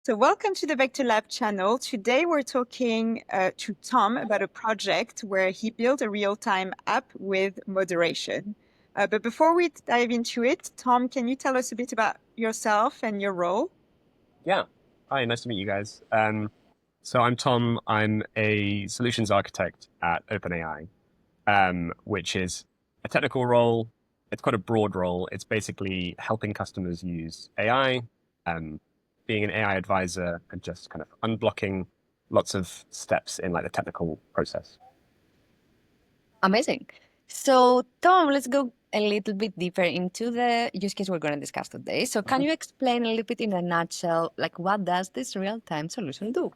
So welcome to the Vector Lab channel. Today we're talking to Tom about a project where he built a real-time app with moderation. But before we dive into it, Tom, can you tell us a bit about yourself and your role? Yeah. Hi, nice to meet you guys. So I'm Tom. I'm a solutions architect at OpenAI, which is a technical role. It's quite a broad role. It's basically helping customers use AI, um, being an AI advisor, and just kind of unblocking lots of steps in like the technical process. Amazing. So, Tom, let's go a little bit deeper into the use case we're going to discuss today. So, can you explain a little bit in a nutshell, like what does this real-time solution do?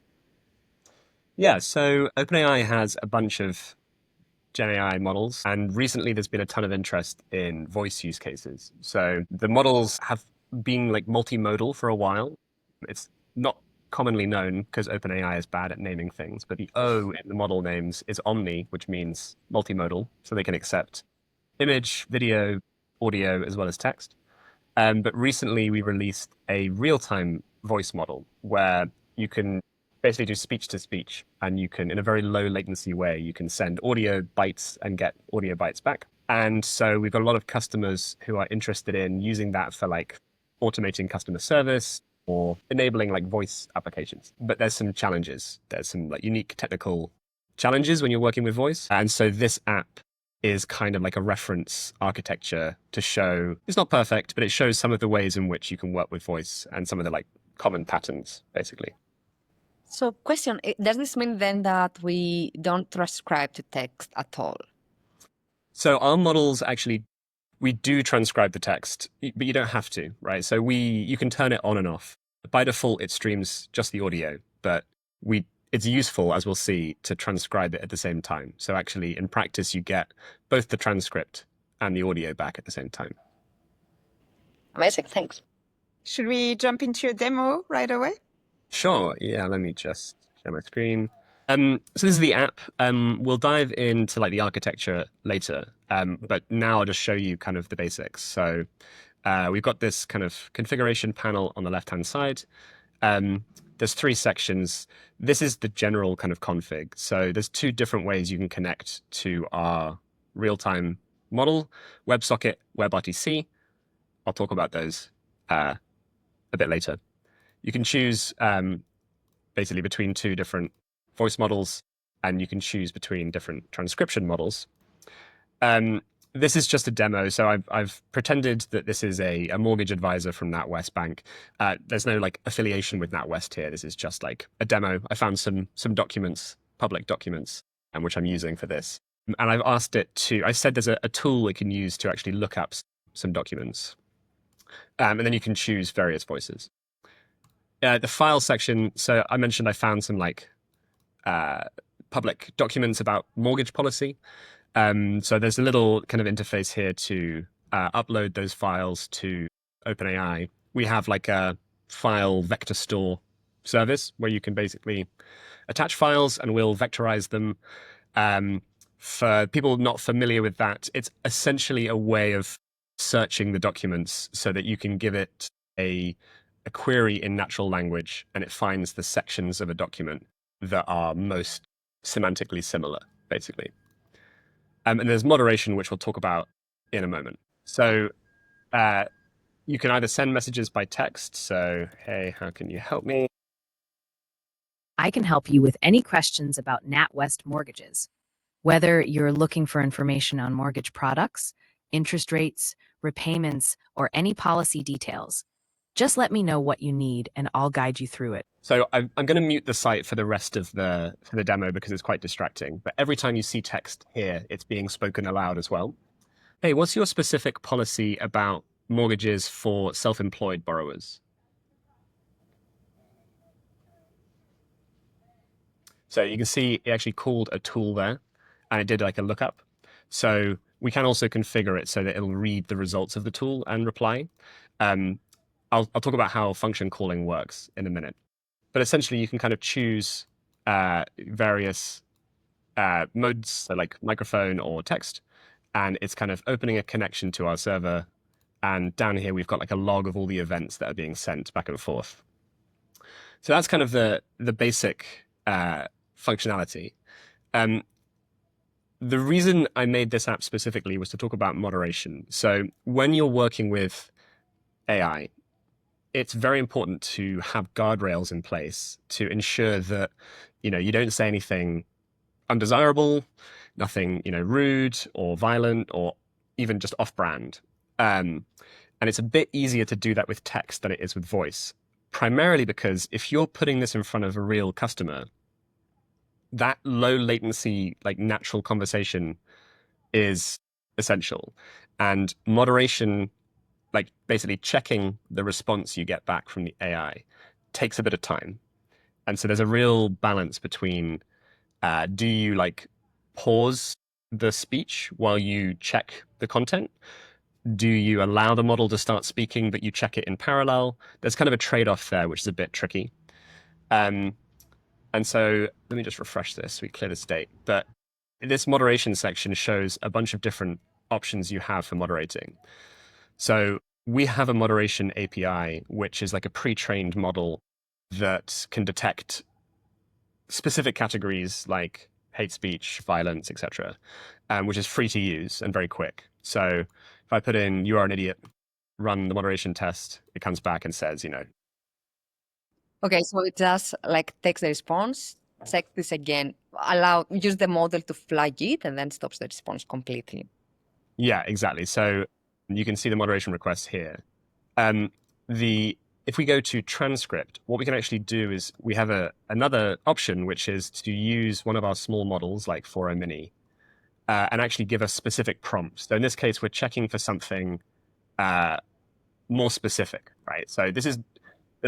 Yeah, so OpenAI has a bunch of Gen AI models, and recently there's been a ton of interest in voice use cases. So the models have been like multimodal for a while. It's not commonly known because OpenAI is bad at naming things, but the O in the model names is omni, which means multimodal, so they can accept image, video, audio, as well as text. But recently we released a real-time voice model where you can basically do speech to speech, and you can, in a very low latency way, you can send audio bytes and get audio bytes back. And so we've got a lot of customers who are interested in using that for like automating customer service or enabling like voice applications. But there's some challenges. There's some like unique technical challenges when you're working with voice. And so this app is kind of like a reference architecture to show it's not perfect, but it shows some of the ways in which you can work with voice and some of the like common patterns, basically. So, question, does this mean then that we don't transcribe to text at all? So our models actually, we do transcribe the text, but you don't have to, right? So you can turn it on and off. By default, it streams just the audio, but it's useful, as we'll see, to transcribe it at the same time. So actually, in practice, you get both the transcript and the audio back at the same time. Amazing, thanks. Should we jump into a demo right away? Sure. Yeah, let me just share my screen. So this is the app. We'll dive into like the architecture later, but now I'll just show you kind of the basics. So we've got this kind of configuration panel on the left-hand side. There's three sections. This is the general kind of config. So there's two different ways you can connect to our real-time model, WebSocket, WebRTC. I'll talk about those a bit later. You can choose basically between two different voice models, and you can choose between different transcription models. This is just a demo, so I've pretended that this is a mortgage advisor from NatWest Bank. There's no like affiliation with NatWest here. This is just like a demo. I found some documents, public documents, which I'm using for this. And I've asked it to, I said there's a tool it can use to actually look up some documents. And then you can choose various voices. The file section, so I mentioned I found some like public documents about mortgage policy. So there's a little kind of interface here to upload those files to OpenAI. We have like a file vector store service where you can basically attach files and we'll vectorize them. For people not familiar with that, it's essentially a way of searching the documents so that you can give it a query in natural language and it finds the sections of a document that are most semantically similar, basically. And there's moderation, which we'll talk about in a moment. So you can either send messages by text. So, hey, how can you help me? I can help you with any questions about NatWest mortgages. Whether you're looking for information on mortgage products, interest rates, repayments, or any policy details, just let me know what you need and I'll guide you through it. So I'm going to mute the site for the rest of the demo because it's quite distracting. But every time you see text here, it's being spoken aloud as well. Hey, what's your specific policy about mortgages for self-employed borrowers? So you can see it actually called a tool there, and it did like a lookup. So we can also configure it so that it'll read the results of the tool and reply. I'll talk about how function calling works in a minute. But essentially, you can kind of choose various modes, so like microphone or text, and it's kind of opening a connection to our server. And down here, we've got like a log of all the events that are being sent back and forth. So that's kind of the basic functionality. The reason I made this app specifically was to talk about moderation. So when you're working with AI, it's very important to have guardrails in place to ensure that, you don't say anything undesirable, nothing, rude or violent or even just off-brand. And it's a bit easier to do that with text than it is with voice, primarily because if you're putting this in front of a real customer, that low latency, like natural conversation is essential. And moderation, like basically checking the response you get back from the AI, takes a bit of time. And so there's a real balance between do you like pause the speech while you check the content? Do you allow the model to start speaking, but you check it in parallel? There's kind of a trade-off there, which is a bit tricky. And so let me just refresh this. We clear the state. But this moderation section shows a bunch of different options you have for moderating. So we have a moderation API, which is like a pre-trained model that can detect specific categories like hate speech, violence, etc., which is free to use and very quick. So if I put in "you are an idiot," run the moderation test, it comes back and says, Okay, so it just like takes the response, check this again, use the model to flag it, and then stops the response completely. Yeah, exactly. So you can see the moderation requests here. If we go to transcript, what we can actually do is we have another option, which is to use one of our small models like 4o Mini and actually give us specific prompts. So in this case, we're checking for something more specific, right? So there's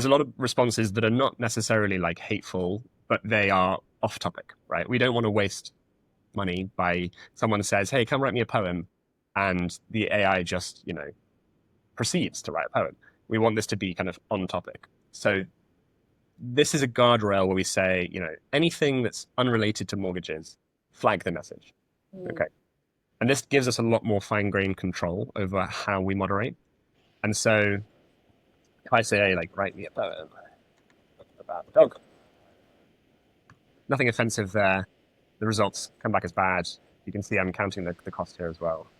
a lot of responses that are not necessarily like hateful, but they are off topic, right? We don't want to waste money by someone says, "Hey, come write me a poem," and the AI just, proceeds to write a poem. We want this to be kind of on topic. So this is a guardrail where we say, anything that's unrelated to mortgages, flag the message. Okay. And this gives us a lot more fine-grained control over how we moderate. And so if I say, hey, like, write me a poem about the dog, nothing offensive there. The results come back as bad. You can see I'm counting the cost here as well.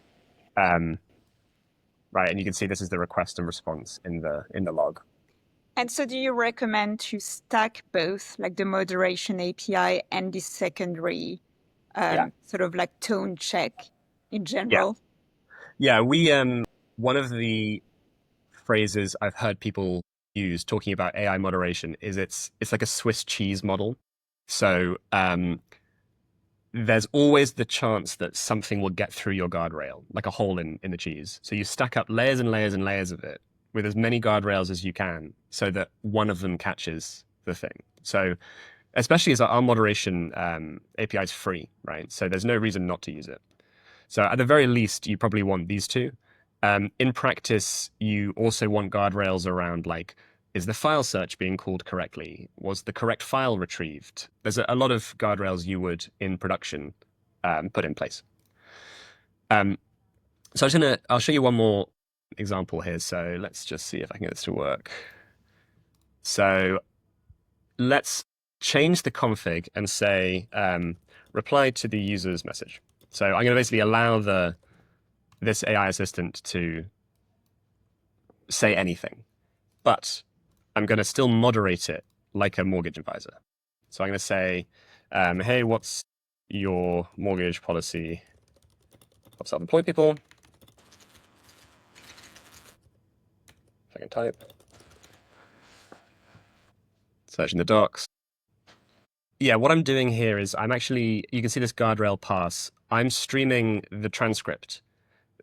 Right, and you can see this is the request and response in the log. And so do you recommend to stack both like the moderation API and the secondary sort of like tone check in general? Yeah, we one of the phrases I've heard people use talking about AI moderation is it's like a Swiss cheese model. So there's always the chance that something will get through your guardrail, like a hole in the cheese. So you stack up layers and layers and layers of it with as many guardrails as you can so that one of them catches the thing. So especially as our moderation API is free, right? So there's no reason not to use it. So at the very least, you probably want these two. In practice, you also want guardrails around like, is the file search being called correctly? Was the correct file retrieved? There's a lot of guardrails you would in production put in place. So I'll show you one more example here. So let's just see if I can get this to work. So let's change the config and say reply to the user's message. So I'm going to basically allow this AI assistant to say anything, but I'm going to still moderate it like a mortgage advisor. So I'm going to say, hey, what's your mortgage policy of self-employed people? If I can type. Searching the docs. Yeah, what I'm doing here is you can see this guardrail pass. I'm streaming the transcript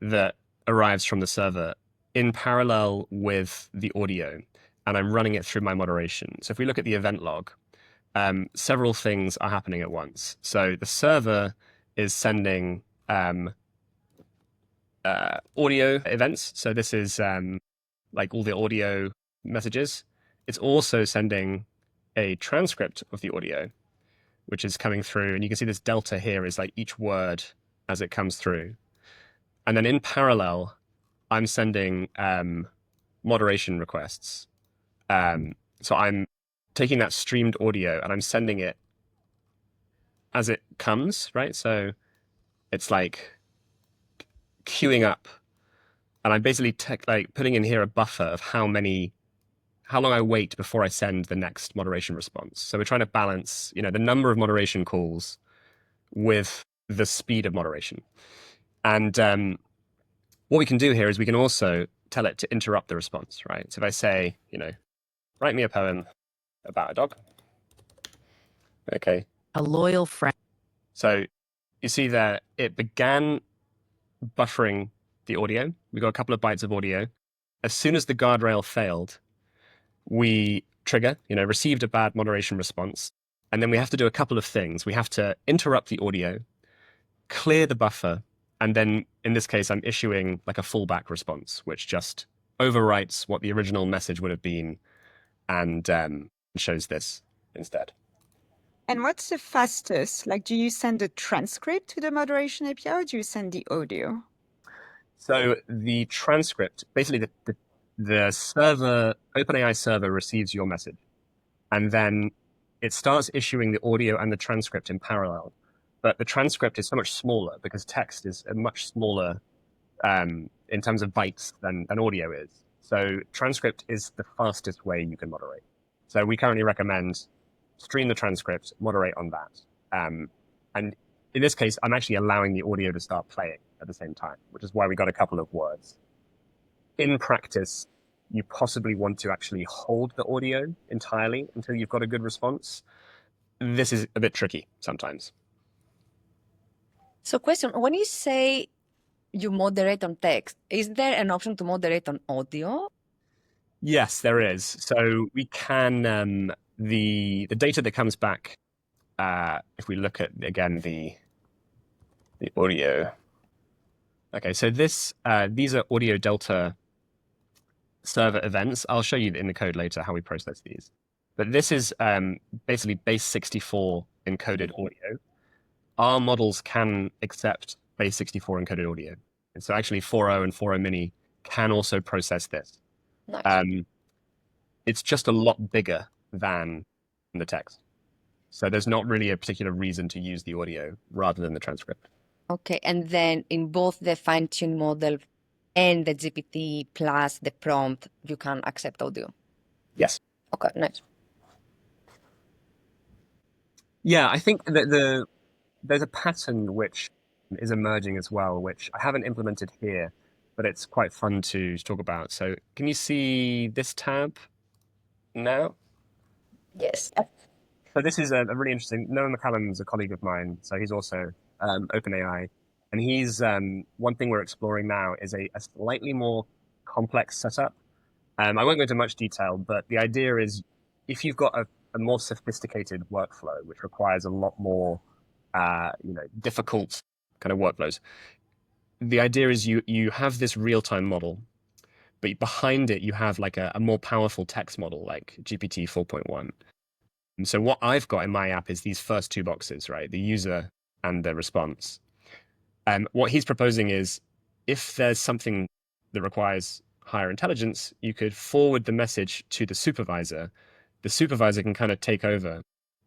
that arrives from the server in parallel with the audio, and I'm running it through my moderation. So if we look at the event log, several things are happening at once. So the server is sending audio events. So this is like all the audio messages. It's also sending a transcript of the audio, which is coming through. And you can see this delta here is like each word as it comes through. And then in parallel, I'm sending moderation requests. So I'm taking that streamed audio and I'm sending it as it comes, right? So it's like queuing up, and I'm basically like putting in here a buffer of how long I wait before I send the next moderation response. So we're trying to balance, the number of moderation calls with the speed of moderation. And what we can do here is we can also tell it to interrupt the response, right? So if I say, write me a poem about a dog. Okay. A loyal friend. So you see that it began buffering the audio. We got a couple of bytes of audio. As soon as the guardrail failed, we trigger, received a bad moderation response. And then we have to do a couple of things. We have to interrupt the audio, clear the buffer, and then in this case, I'm issuing like a fallback response, which just overwrites what the original message would have been and shows this instead. And what's the fastest? Like, do you send a transcript to the moderation API or do you send the audio? So the transcript, basically the server, OpenAI server receives your message, and then it starts issuing the audio and the transcript in parallel. But the transcript is so much smaller because text is a much smaller in terms of bytes than audio is. So transcript is the fastest way you can moderate. So we currently recommend stream the transcript, moderate on that. And in this case, I'm actually allowing the audio to start playing at the same time, which is why we got a couple of words. In practice, you possibly want to actually hold the audio entirely until you've got a good response. This is a bit tricky sometimes. So question, when you say you moderate on text, is there an option to moderate on audio? Yes, there is. So we can, the data that comes back, if we look at, again, the audio. Okay, so these are audio delta server events. I'll show you in the code later how we process these. But this is basically base 64 encoded audio. Our models can accept base 64 encoded audio. And so actually 4.0 and 4.0 mini can also process this. Nice. It's just a lot bigger than the text. So there's not really a particular reason to use the audio rather than the transcript. Okay, and then in both the fine-tuned model and the GPT plus the prompt, you can accept audio? Yes. Okay, nice. Yeah, I think that there's a pattern which is emerging as well, which I haven't implemented here, but it's quite fun to talk about. So can you see this tab now? Yes. So this is a really interesting, Noah McCallum's a colleague of mine, so he's also OpenAI. And he's, one thing we're exploring now is a slightly more complex setup. I won't go into much detail, but the idea is if you've got a more sophisticated workflow, which requires a lot more, difficult kind of workflows, the idea is you have this real-time model, but behind it you have like a more powerful text model like GPT 4.1. And so what I've got in my app is these first two boxes, right? The user and the response. And what he's proposing is if there's something that requires higher intelligence, you could forward the message to the supervisor. The supervisor can kind of take over,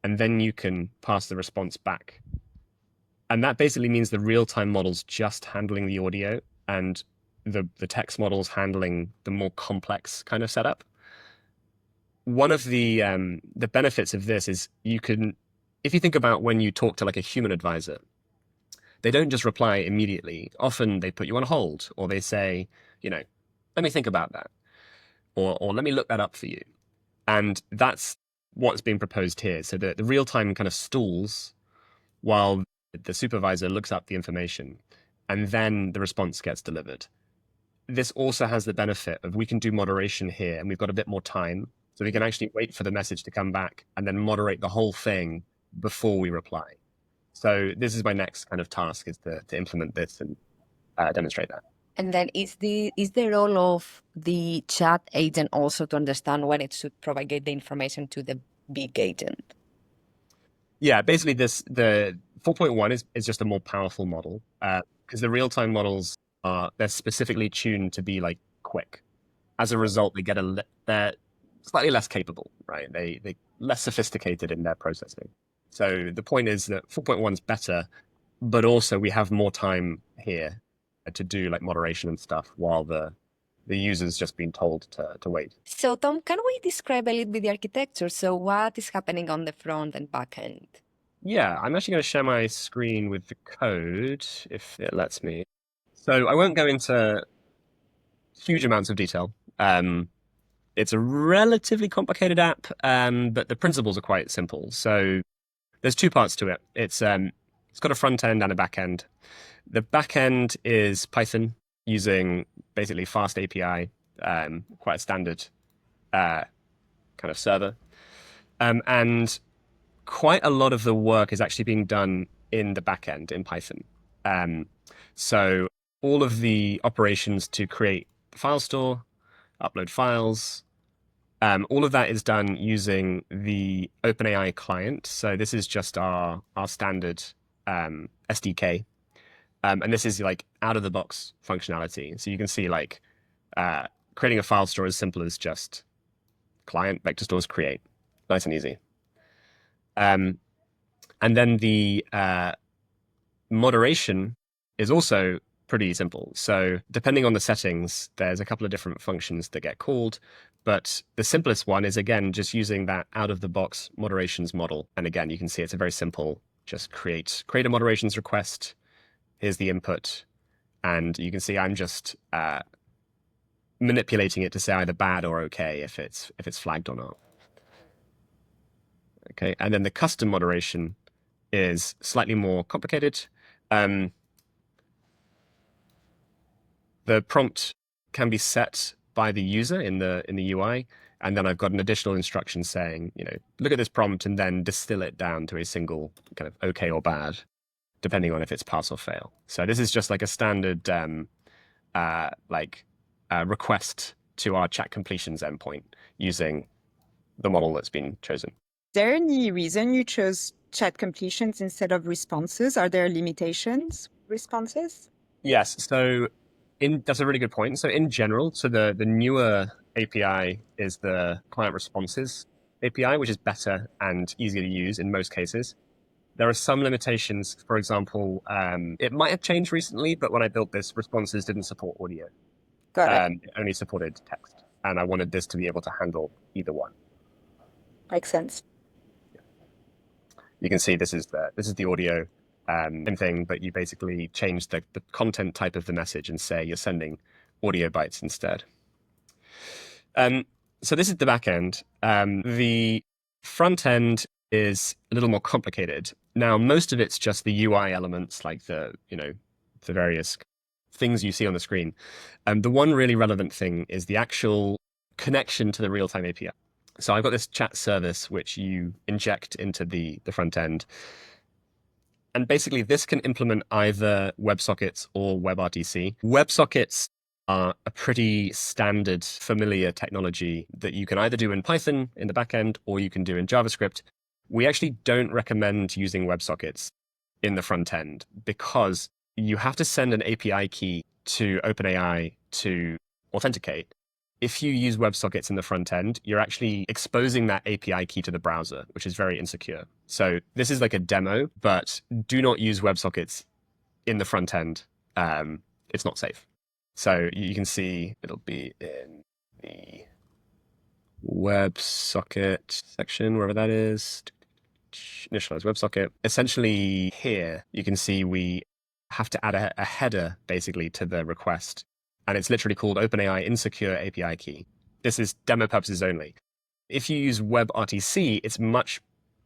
and then you can pass the response back. And that basically means the real-time model's just handling the audio and the text model's handling the more complex kind of setup. One of the benefits of this is you can, if you think about when you talk to like a human advisor, they don't just reply immediately. Often they put you on hold, or they say, let me think about that, or let me look that up for you. And that's what's being proposed here. So the real-time kind of stalls while the supervisor looks up the information, and then the response gets delivered. This also has the benefit of we can do moderation here, and we've got a bit more time. So we can actually wait for the message to come back and then moderate the whole thing before we reply. So this is my next kind of task, is to implement this and demonstrate that. And then is the role of the chat agent also to understand when it should propagate the information to the big agent? Yeah, basically the 4.1 is just a more powerful model because the real-time models they're specifically tuned to be like quick. As a result, they're slightly less capable, right? They less sophisticated in their processing. So the point is that 4.1 is better, but also we have more time here to do like moderation and stuff while the user's just been told to wait. So, Tom, can we describe a little bit the architecture? So, what is happening on the front and back end? Yeah, I'm actually going to share my screen with the code if it lets me. So I won't go into huge amounts of detail. It's a relatively complicated app, but the principles are quite simple. So there's two parts to it. It's got a front end and a back end. The back end is Python using basically fast API, quite a standard kind of server. And quite a lot of the work is actually being done in the back end in Python. So all of the operations to create the file store, upload files, all of that is done using the OpenAI client. So this is just our standard SDK. And this is like out of the box functionality. So you can see like creating a file store as simple as just client vector stores create. Nice and easy. And then the moderation is also pretty simple. So depending on the settings, there's a couple of different functions that get called. But the simplest one is, again, just using that out-of-the-box moderations model. And again, you can see it's a very simple, just create a moderations request. Here's the input. And you can see I'm just manipulating it to say either bad or okay if it's flagged or not. Okay, and then the custom moderation is slightly more complicated. The prompt can be set by the user in the UI, and then I've got an additional instruction saying, look at this prompt and then distill it down to a single kind of okay or bad, depending on if it's pass or fail. So this is just like a standard request to our chat completions endpoint using the model that's been chosen. Is there any reason you chose chat completions instead of responses? Are there limitations responses? Yes. So that's a really good point. So in general, so the newer API is the client responses API, which is better and easier to use in most cases. There are some limitations. For example, it might have changed recently, but when I built this, responses didn't support audio. Got it. It only supported text. And I wanted this to be able to handle either one. Makes sense. You can see this is the audio, same thing, but you basically change the content type of the message and say you're sending audio bytes instead. So this is the back end. The front end is a little more complicated. Now, most of it's just the UI elements, like the various things you see on the screen. The one really relevant thing is the actual connection to the real-time API. So I've got this chat service which you inject into the front end. And basically this can implement either WebSockets or WebRTC. WebSockets are a pretty standard, familiar technology that you can either do in Python in the backend or you can do in JavaScript. We actually don't recommend using WebSockets in the front end because you have to send an API key to OpenAI to authenticate. If you use WebSockets in the front end, you're actually exposing that API key to the browser, which is very insecure. So this is like a demo, but do not use WebSockets in the front end. It's not safe. So you can see it'll be in the WebSocket section, wherever that is. Initialize WebSocket. Essentially here, you can see we have to add a header basically to the request. And it's literally called OpenAI Insecure API Key. This is demo purposes only. If you use WebRTC, it's much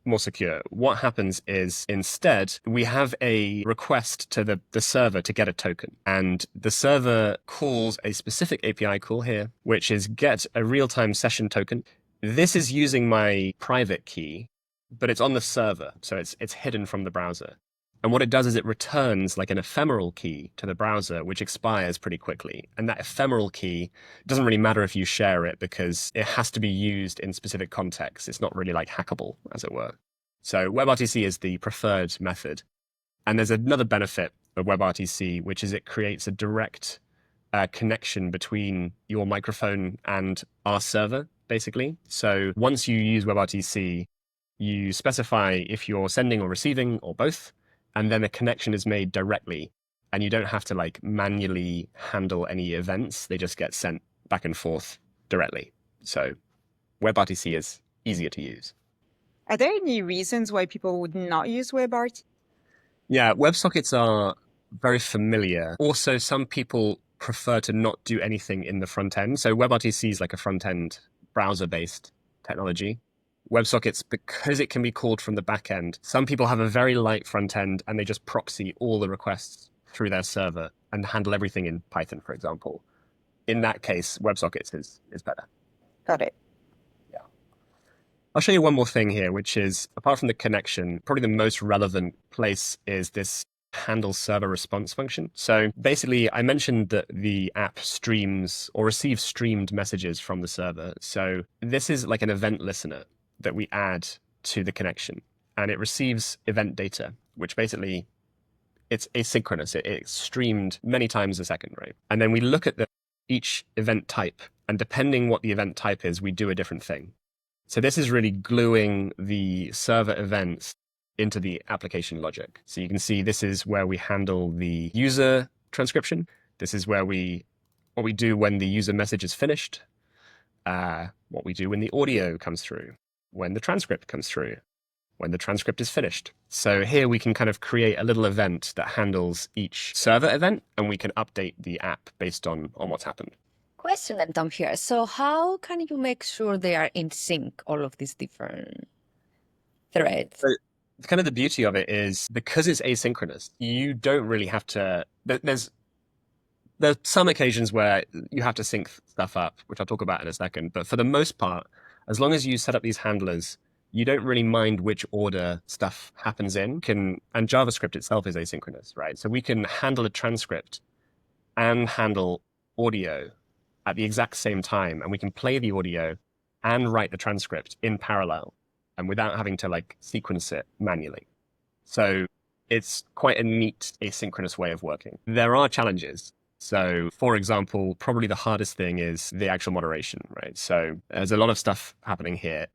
more secure. What happens is instead, we have a request to the server to get a token. And the server calls a specific API call here, which is get a real-time session token. This is using my private key, but it's on the server. So it's hidden from the browser. And what it does is it returns like an ephemeral key to the browser, which expires pretty quickly. And that ephemeral key doesn't really matter if you share it because it has to be used in specific contexts. It's not really like hackable, as it were. So WebRTC is the preferred method. And there's another benefit of WebRTC, which is it creates a direct connection between your microphone and our server, basically. So once you use WebRTC, You specify if you're sending or receiving or both, and then a connection is made directly, and you don't have to like manually handle any events. They just get sent back and forth directly. So WebRTC is easier to use. Are there any reasons why people would not use WebRTC? Yeah, WebSockets are very familiar. Also, some people prefer to not do anything in the front end. So WebRTC is like a front end browser-based technology. WebSockets, because it can be called from the back end, some people have a very light front end and they just proxy all the requests through their server and handle everything in Python, for example. In that case, WebSockets is better. Got it. I'll show you one more thing here, which is, apart from the connection, probably the most relevant place is this handle server response function. So basically, I mentioned that the app streams or receives streamed messages from the server. So this is like an event listener that we add to the connection, and it receives event data, which basically it's asynchronous. It's streamed many times a second, right? And then we look at each event type, and depending what the event type is, we do a different thing. So this is really gluing the server events into the application logic. So you can see this is where we handle the user transcription. This is where what we do when the user message is finished, what we do when the audio comes through, when the transcript comes through, when the transcript is finished. So here we can kind of create a little event that handles each server event, and we can update the app based on what's happened. Question then, Tom, here. So how can you make sure they are in sync, all of these different threads? So kind of the beauty of it is because it's asynchronous, you don't really have to, there's some occasions where you have to sync stuff up, which I'll talk about in a second. But for the most part, as long as you set up these handlers, you don't really mind which order stuff happens in. And JavaScript itself is asynchronous, right? So we can handle a transcript and handle audio at the exact same time, and we can play the audio and write the transcript in parallel and without having to like sequence it manually. So it's quite a neat asynchronous way of working. There are challenges. So for example, probably the hardest thing is the actual moderation, right? So there's a lot of stuff happening here.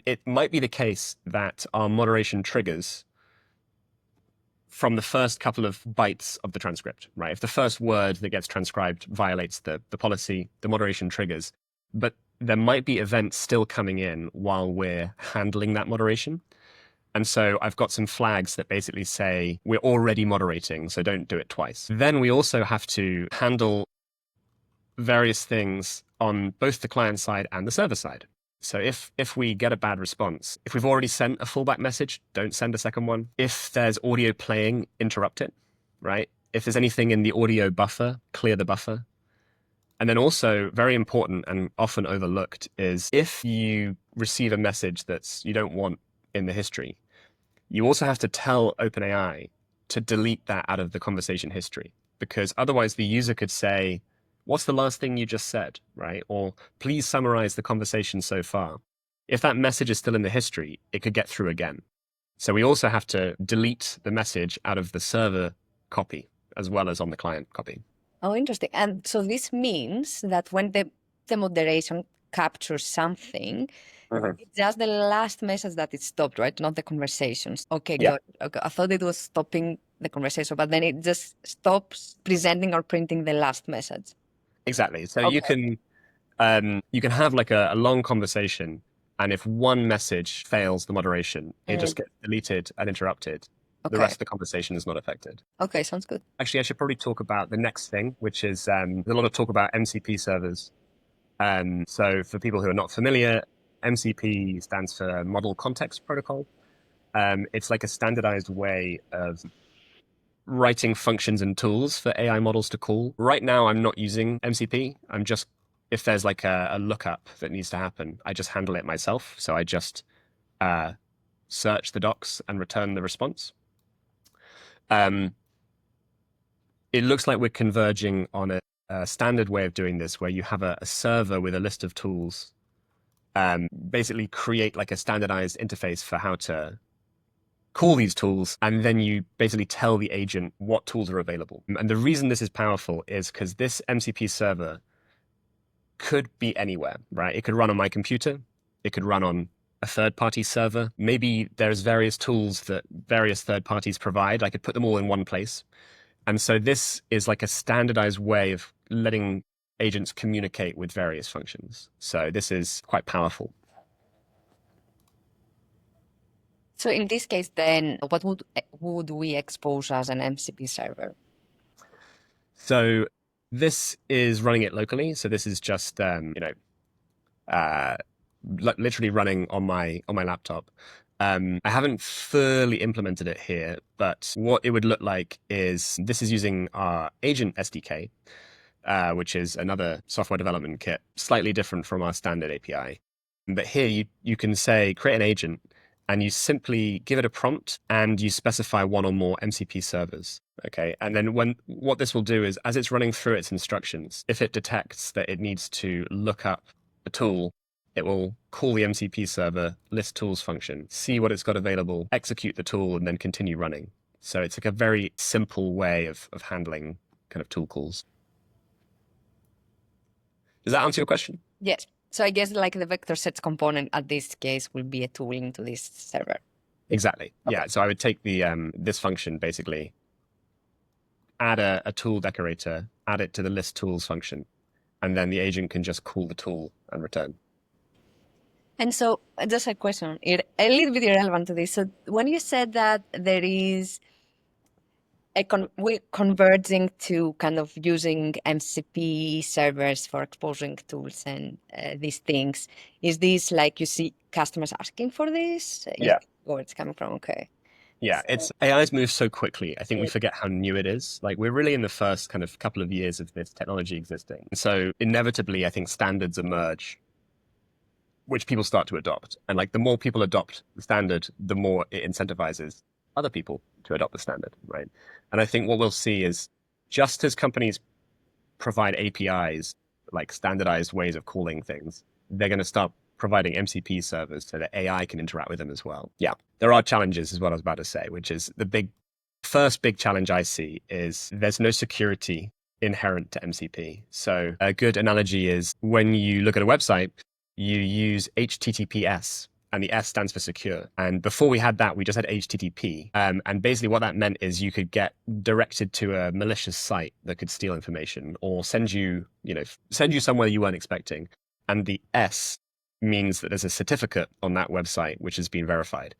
It might be the case that our moderation triggers from the first couple of bytes of the transcript, right? If the first word that gets transcribed violates the policy, the moderation triggers. But there might be events still coming in while we're handling that moderation. And so I've got some flags that basically say we're already moderating, so don't do it twice. Then we also have to handle various things on both the client side and the server side. So if we get a bad response, if we've already sent a fallback message, don't send a second one. If there's audio playing, interrupt it, right? If there's anything in the audio buffer, clear the buffer. And then also, very important and often overlooked is if you receive a message you don't want in the history, you also have to tell OpenAI to delete that out of the conversation history, because otherwise the user could say, what's the last thing you just said, right? Or please summarize the conversation so far. If that message is still in the history, it could get through again. So we also have to delete the message out of the server copy as well as on the client copy. Oh, interesting. And so this means that when the moderation captures something, it's just the last message that it stopped, right? Not the conversations. Okay, Yeah. good. Okay. I thought it was stopping the conversation, but then it just stops presenting or printing the last message. Exactly. So Okay. you can have like a long conversation, and if one message fails the moderation, it just gets deleted and interrupted. The Okay. rest of the conversation is not affected. Okay, sounds good. Actually, I should probably talk about the next thing, which is there's a lot of talk about MCP servers. So for people who are not familiar, MCP stands for Model Context Protocol. It's like a standardized way of writing functions and tools for AI models to call. Right now, I'm not using MCP. I'm just, if there's like a lookup that needs to happen, I just handle it myself. So I just search the docs and return the response. It looks like we're converging on a standard way of doing this, where you have a server with a list of tools, basically create like a standardized interface for how to call these tools, and then you basically tell the agent what tools are available. And the reason this is powerful is because this MCP server could be anywhere, right? It could run on my computer, it could run on a a third-party server. Maybe there's various tools that various third parties provide. I could put them all in one place. And so this is like a standardized way of letting agents communicate with various functions. So this is quite powerful. So in this case, then, what would we expose as an MCP server? So this is running it locally. So this is just literally running on my laptop. I haven't fully implemented it here, but what it would look like is this is using our agent SDK, which is another software development kit, slightly different from our standard API. But here you can say create an agent, and you simply give it a prompt and you specify one or more MCP servers. Okay. And then what this will do is, as it's running through its instructions, if it detects that it needs to look up a tool, it will call the MCP server list tools function, see what it's got available, execute the tool, and then continue running. So it's like a very simple way of handling kind of tool calls. Does that answer your question? Yes. So I guess like the vector sets component at this case will be a tooling to this server. Exactly. Okay. Yeah. So I would take the this function, basically add a tool decorator, add it to the list tools function, and then the agent can just call the tool and return. And so just a question, a little bit irrelevant to this. So when you said that there is we're converging to kind of using MCP servers for exposing tools and these things, is this like you see customers asking for this? Yeah. Where it's coming from? Okay. Yeah, it's AI's moved so quickly. I think we forget how new it is. Like we're really in the first kind of couple of years of this technology existing. So inevitably, I think standards emerge, which people start to adopt. And like the more people adopt the standard, the more it incentivizes other people to adopt the standard, right? And I think what we'll see is just as companies provide APIs, like standardized ways of calling things, they're going to start providing MCP servers so that AI can interact with them as well. Yeah, there are challenges is what I was about to say, which is the first big challenge I see is there's no security inherent to MCP. So a good analogy is when you look at a website, you use HTTPS, and the S stands for secure. And before we had that, we just had HTTP. And basically what that meant is you could get directed to a malicious site that could steal information or send you somewhere you weren't expecting. And the S means that there's a certificate on that website which has been verified.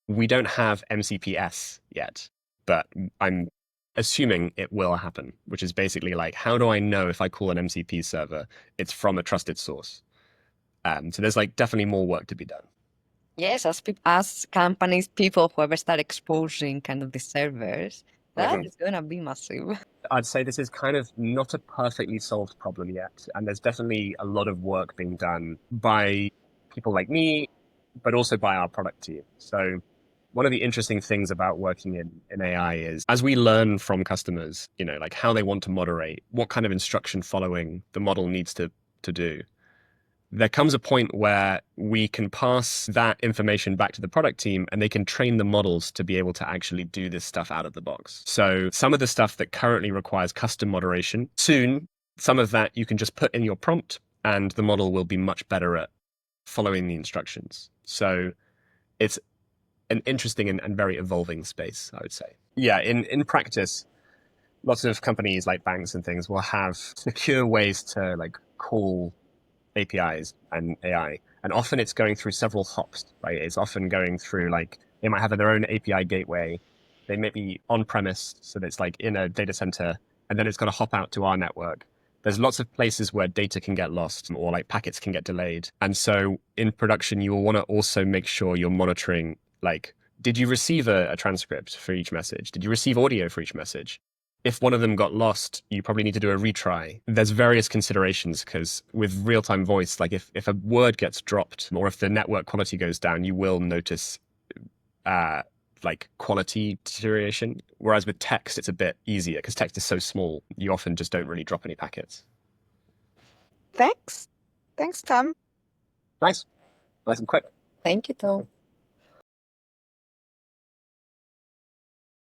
We don't have MCPS yet, but I'm assuming it will happen, which is basically like, how do I know if I call an MCP server, it's from a trusted source? So there's like definitely more work to be done. Yes, as companies, people, whoever start exposing kind of the servers, that is going to be massive. I'd say this is kind of not a perfectly solved problem yet. And there's definitely a lot of work being done by people like me, but also by our product team. So one of the interesting things about working in AI is as we learn from customers, like how they want to moderate, what kind of instruction following the model needs to do. There comes a point where we can pass that information back to the product team and they can train the models to be able to actually do this stuff out of the box. So some of the stuff that currently requires custom moderation, soon, some of that you can just put in your prompt and the model will be much better at following the instructions. So it's an interesting and very evolving space, I would say. Yeah, in practice, lots of companies like banks and things will have secure ways to like call APIs and AI. And often it's going through several hops, right? It's often going through like, they might have their own API gateway. They may be on premise, so that it's like in a data center, and then it's got to hop out to our network. There's lots of places where data can get lost or like packets can get delayed. And so in production, you will want to also make sure you're monitoring, like, did you receive a transcript for each message? Did you receive audio for each message? If one of them got lost, you probably need to do a retry. There's various considerations because with real-time voice, like if a word gets dropped or if the network quality goes down, you will notice like quality deterioration. Whereas with text, it's a bit easier because text is so small. You often just don't really drop any packets. Thanks, Tom. Nice and quick. Thank you, Tom.